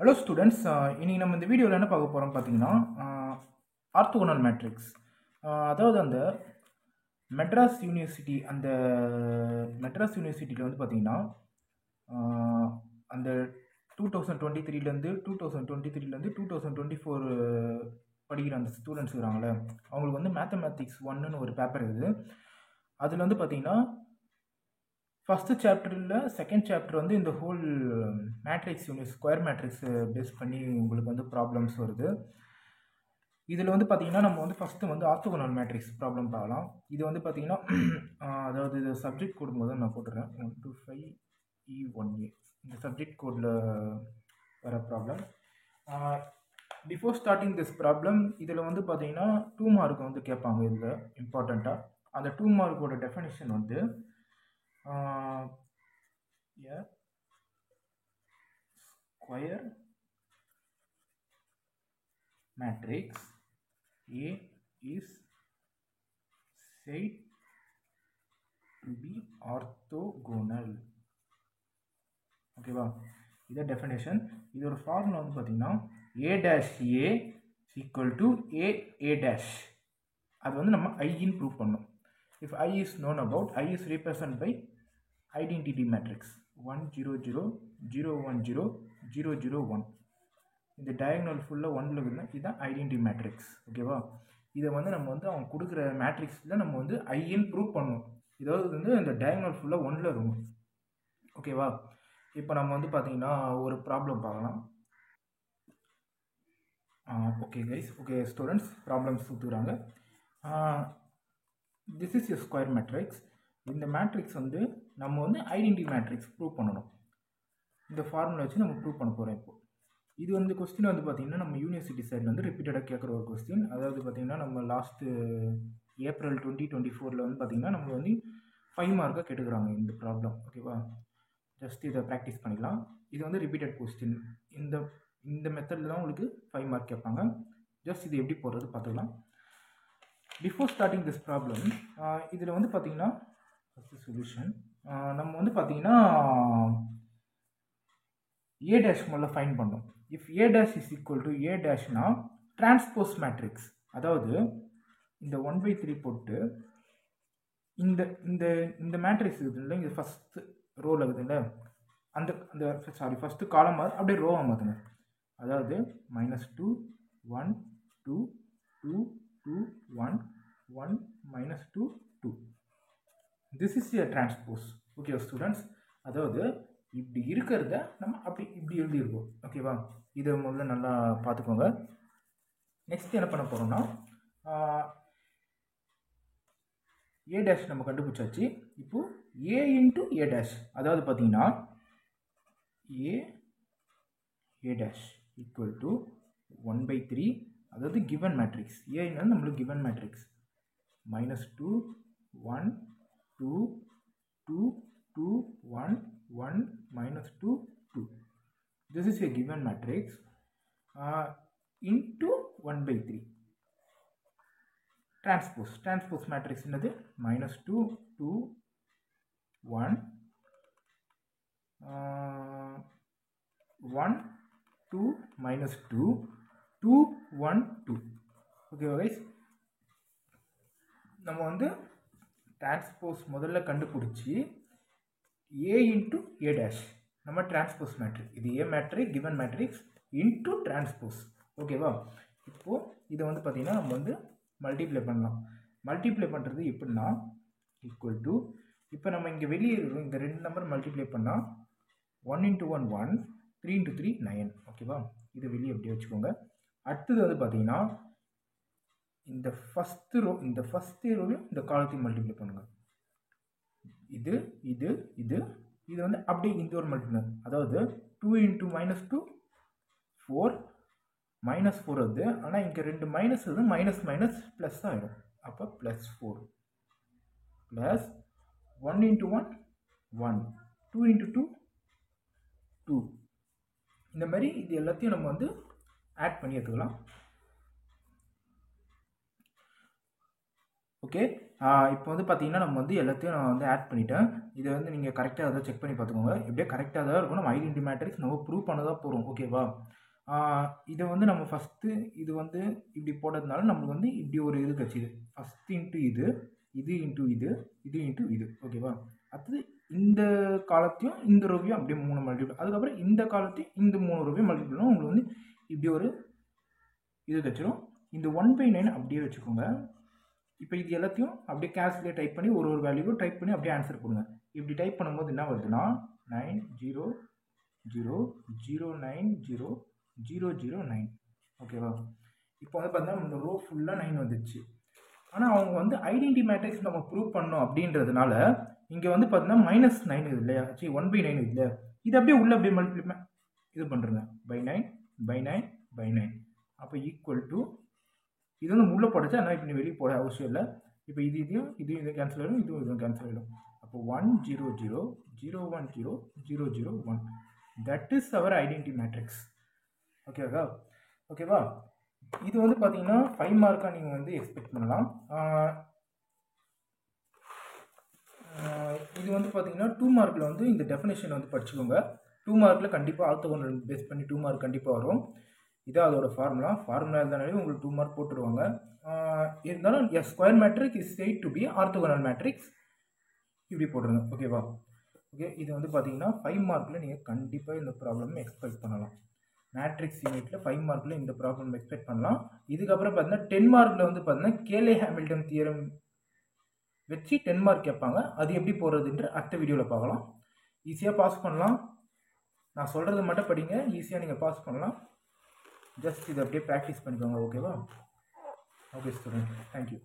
Hello students, இன்னைக்கு நம்ம இந்த வீடியோவில் என்ன பார்க்க போகிறோம் பார்த்தீங்கன்னா ஆர்த்தோகனல் மேட்ரிக்ஸ். அதாவது அந்த மெட்ராஸ் யூனிவர்சிட்டியில் வந்து பார்த்தீங்கன்னா அந்த 2023லேருந்து 2024 படிக்கிற அந்த ஸ்டூடெண்ட்ஸ் இருக்கிறாங்களே, அவங்களுக்கு வந்து மேத்தமேட்டிக்ஸ் 1ன்னு ஒரு பேப்பர் இருக்குது. அதில் வந்து பார்த்தீங்கன்னா ஃபஸ்ட்டு சாப்டரில் செகண்ட் சாப்டர் வந்து இந்த whole matrix square matrix face பண்ணி உங்களுக்கு வந்து ப்ராப்ளம்ஸ் வருது. இதில் வந்து பார்த்தீங்கன்னா நம்ம வந்து ஃபஸ்ட்டு வந்து ஆர்த்தோகனல் மேட்ரிக்ஸ் ப்ராப்ளம் பார்க்கலாம். இது வந்து பார்த்தீங்கன்னா அதாவது இது சப்ஜெக்ட் கோடு முதல் நான் போட்டுறேன் 125E1A இந்த சப்ஜெக்ட் கோடில் வர problem. Before starting this problem இதில் வந்து பார்த்தீங்கன்னா 2 மார்க் வந்து கேட்பாங்க. இதில் இம்பார்ட்டண்ட்டாக அந்த 2 மார்க்கோட டெஃபினிஷன் வந்து a square matrix A is said to be orthogonal. ஓகேவா, இதை டெஃபினேஷன். இதோட ஃபார்முலா வந்து பார்த்தீங்கன்னா a' a equal to a'. அது வந்து நம்ம ஐன்னு ப்ரூவ் பண்ணோம். if I is known about, I is represented by identity matrix 1 0 0 0 1 0 0 0 1. இந்த டயக்னல் ஃபுல்லாக 1ல் இருக்குதுன்னா இதுதான் ஐடென்டி மேட்ரிக்ஸ். ஓகேவா, இதை வந்து நம்ம வந்து அவங்க கொடுக்குற மேட்ரிக்ஸில் நம்ம வந்து ஐன்னு ப்ரூவ் பண்ணணும். இதாவது வந்து இந்த டயக்னல் ஃபுல்லாக 1ல் இருக்கும். ஓகேவா, இப்போ நம்ம வந்து பார்த்தீங்கன்னா ஒரு ப்ராப்ளம் பார்க்கலாம். Okay guys, okay students, problems கொடுத்துக்கிறாங்க. This is a square matrix. இந்த மேட்ரிக்ஸ் வந்து நம்ம வந்து ஐடென்டி மேட்ரிக்ஸ் ப்ரூவ் பண்ணணும். இந்த ஃபார்முலா வச்சு நம்ம ப்ரூவ் பண்ண போகிறோம். இப்போ இது வந்து கொஸ்டின் வந்து பார்த்திங்கன்னா நம்ம யூனிவர்சிட்டி சைடில் வந்து ரிப்பீட்டடாக கேட்குற ஒரு கொஸ்டின். அதாவது பார்த்திங்கன்னா நம்ம லாஸ்ட்டு ஏப்ரல் 2024 வந்து பார்த்திங்கன்னா நம்ம வந்து 5 மார்க்காக கேட்டுக்கிறாங்க இந்த ப்ராப்ளம். ஓகேவா, ஜஸ்ட் இதை ப்ராக்டிஸ் பண்ணிக்கலாம். இது வந்து ரிப்பீட்டட் கொஸ்டின். இந்த மெத்தடில் தான் உங்களுக்கு 5 மார்க் கேட்பாங்க. ஜஸ்ட் இது எப்படி போடுறது பார்த்துக்கலாம். பிஃபோர் ஸ்டார்டிங் திஸ் ப்ராப்ளம் இதில் வந்து பார்த்திங்கன்னா ஃபஸ்ட்டு சொல்யூஷன் நம்ம வந்து பார்த்திங்கன்னா a' முதல்ல ஃபைன் பண்ணோம். If a' is equal to a' transpose matrix, அதாவது இந்த 1/3 போட்டு இந்த இந்த இந்த மேட்ரிக்ஸ் இருக்குது இல்லை, இங்கே ஃபஸ்ட்டு ரோவில் இருக்குது இல்லை, அந்த ஃபஸ்ட்டு காலம் அப்படியே ரோவாக மாற்றுங்க. அதாவது -2 1 2 2 2 1 1 -2 2. This is a transpose. Okay students, அதாவது இப்படி இருக்கிறத நம்ம இப்படி எழுதியிருக்கோம். ஓகேவா, இதை முதல்ல நல்லா பார்த்துக்கோங்க. நெக்ஸ்ட் என்ன பண்ண போகிறோம்னா a' நம்ம கண்டுபிடிச்சாச்சு. இப்போது a இன்ட்டு a', அதாவது பார்த்தீங்கன்னா a' ஈக்குவல் டு 1/3, அதாவது கிவன் மேட்ரிக்ஸ். ஏன்னா நம்மளுக்கு given matrix -2 1 2 2 2 1 1 -2 2. This is a given matrix into 1/3 transpose matrix என்னது -2 2 1 1 2 -2 2 1 2. ஓகே கைஸ், நம்ம வந்து டிரான்ஸ்போஸ் முதல்ல கண்டுபிடிச்சி a இன்ட்டு a' நம்ம டிரான்ஸ்போஸ் மேட்ரிக்ஸ். இது a matric given matrix into transpose. ஓகேவா, இப்போது இதை வந்து பார்த்திங்கன்னா நம்ம வந்து மல்டிப்ளை பண்ணலாம். மல்டிப்ளை பண்ணுறது எப்படின்னா ஈக்குவல் டு, இப்போ நம்ம இங்கே வெளியே இருக்கிறோம், இந்த 2 நம்பர் மல்டிப்ளை பண்ணால் 1 × 1 1 3 × 3 9. ஓகேவா, இதை வெளியே எப்படி வச்சுக்கோங்க. அடுத்தது வந்து பார்த்திங்கன்னா இந்த ஃபஸ்ட்டு ரோலையும் இந்த காலத்தையும் மல்டிப்ளை பண்ணுங்கள். இது இது இது இது வந்து அப்படியே இந்த ஒரு மல்டிப்ளை, அதாவது 2 × -2 4 -4 வருது. ஆனால் இங்கே 2 மைனஸ் வருது, மைனஸ் மைனஸ் ப்ளஸ் தான் ஆகிடும். அப்போ +4 ப்ளஸ் 1 × 1 1 2 × 2 2. இந்த மாதிரி இது எல்லாத்தையும் நம்ம வந்து ஆட் பண்ணி எடுத்துக்கலாம். ஓகே, இப்போ வந்து பார்த்தீங்கன்னா நம்ம வந்து எல்லாத்தையும் நான் வந்து ஆட் பண்ணிட்டேன். இதை வந்து நீங்கள் கரெக்டாக அதை செக் பண்ணி பார்த்துக்கோங்க. எப்படியே கரெக்டாக தான் இருக்கும். நம்ம ஐடென்டி மேட்ரிக்ஸ் நம்ம ப்ரூவ் பண்ண தான் போகிறோம். ஓகேவா? இதை வந்து நம்ம ஃபஸ்ட்டு இது வந்து இப்படி போட்டதுனால நம்மளுக்கு வந்து இப்படி ஒரு இது கிடச்சிது. ஃபஸ்ட் இன்ட்டு இது, இது இன்ட்டு இது, இது இன்ட்டு இது. ஓகேவா? அடுத்தது இந்த காலத்தையும் இந்த ரோவையும் அப்படியே 3 மல்டிபிள், அதுக்கப்புறம் இந்த காலத்தையும் இந்த 3 ரோவையும் மல்டிபிள்னா உங்களுக்கு வந்து இப்படி ஒரு இது கிடச்சிடும். இந்த 1/9 அப்படியே வச்சுக்கோங்க. இப்போ இது எல்லாத்தையும் அப்படியே கேஷ்லேயே டைப் பண்ணி ஒரு வேல்யூவும் டைப் பண்ணி அப்படியே ஆன்சர் கொடுங்க. இப்படி டைப் பண்ணும்போது என்ன வருதுன்னா 900090009. ஓகேவா? இப்போ வந்து பார்த்தீங்கன்னா இந்த ரோ ஃபுல்லாக 9 வந்துடுச்சு. ஆனால் அவங்க வந்து ஐடென்டி மேட்ரிக்ஸ் நம்ம ப்ரூவ் பண்ணோம் அப்படின்றதுனால இங்கே வந்து பார்த்தீங்கன்னா -9 இது இல்லையா? 1/9 இது இல்லையா? இது அப்படியே உள்ள அப்படியே மல்டிப்ளை இது பண்ணுறேங்க. by 9 அப்போ ஈக்குவல் டு இது வந்து உள்ளே போடச்சு. ஆனால் இப்போ நீ வெளியே போட அவசியம் இல்லை. இப்போ இதையும் கேன்சல் ஆகிடும், இதுவும் கேன்சல் ஆகிடும். அப்போ 100010001. That is our identity matrix. ஓகேவா? இது வந்து பார்த்தீங்கன்னா 5 மார்க்காக நீங்கள் வந்து எக்ஸ்பெக்ட் பண்ணலாம். இது வந்து பார்த்தீங்கன்னா 2 மார்க்கில் வந்து இந்த டெஃபினேஷன் வந்து படிச்சுக்கோங்க. 2 மார்க்கில் கண்டிப்பாக ஆர்த்தோகனல் பேஸ் பண்ணி 2 மார்க் கண்டிப்பாக வரும். இதான் அதோட ஃபார்முலா இருந்தாலே உங்களுக்கு 2 மார்க் போட்டுருவாங்க. இருந்தாலும் எ square matrix is said to be orthogonal matrix இப்படி போட்டுருங்க. ஓகேவா? இது வந்து பார்த்தீங்கன்னா 5 மார்க்கில் நீங்கள் கண்டிப்பாக இந்த ப்ராப்ளம் எக்ஸ்பெக்ட் பண்ணலாம். மேட்ரிக்ஸ் யூனிட்டில் 5 மார்க்கில் இந்த ப்ராப்ளம் எக்ஸ்பெக்ட் பண்ணலாம். இதுக்கப்புறம் பார்த்தீங்கன்னா 10 மார்க்கில் வந்து பார்த்தீங்கன்னா கேலே ஹாமில்டன் தியரம் வச்சு 10 மார்க் கேட்பாங்க. அது எப்படி போடுறதுன்ற அடுத்த வீடியோவில் பார்க்கலாம். ஈஸியாக பாஸ் பண்ணலாம். நான் சொல்கிறது மட்டும் படிங்க, ஈஸியாக நீங்கள் பாஸ் பண்ணலாம். ஜஸ்ட் இதை அப்படியே ப்ராக்டிஸ் பண்ணிக்கோங்க. ஓகேவா? Okay student, thank you.